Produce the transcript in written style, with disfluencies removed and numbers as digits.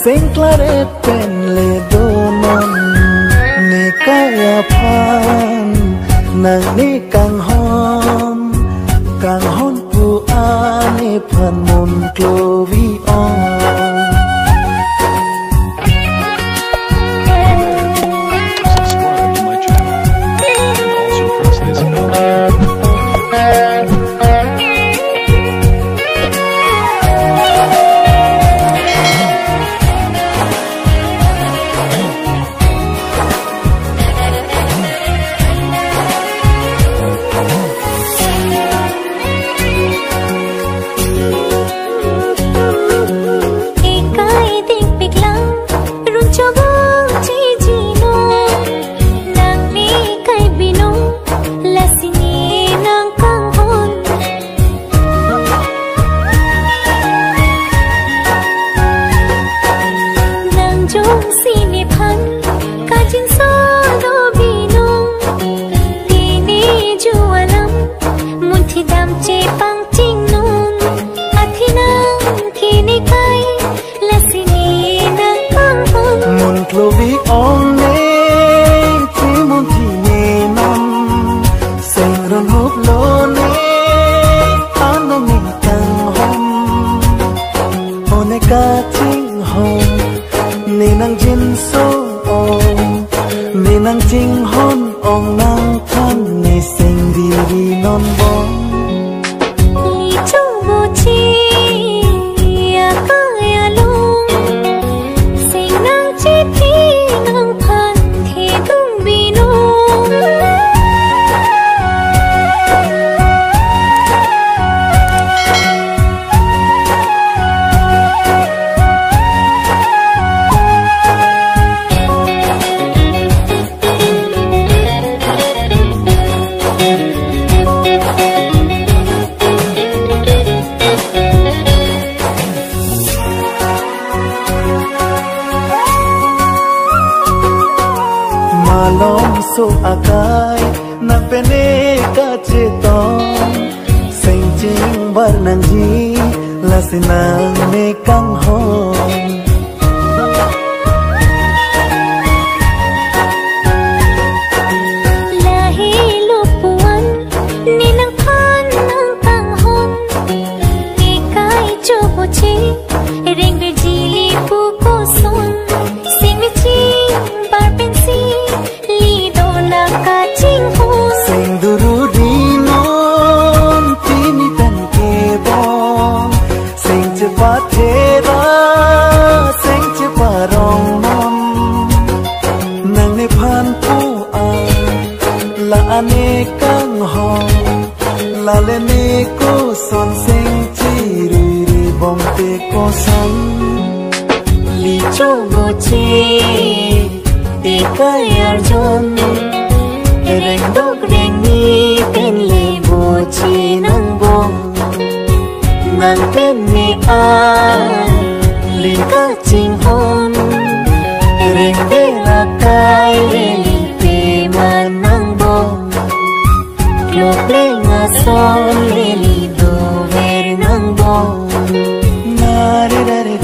sing claret pen le donon ne kaya pan nang ni kang hon pu ane phan mon clovi on. So akai na pene ka cheton sing ching bar nang ji la sinang me kang hon lahi lupuan ni nang phan nang kang hon ni kai cho bo chi ring be ji li pu ko son sing me chi bar pen si sing duru di non tini tan ke bon sing cepat hera sing cepat rong non nang ne phan pu a la ane kang hong la le ne ko son sing chi ri ri bom te ko son li cho go chi te kayar jon reng dok reng ni pen le bo chi nang bong nang pen ni a li ka ching hon reng de la kai le li pe man nang bong lo ple nga son le li do ver nang bong na re re re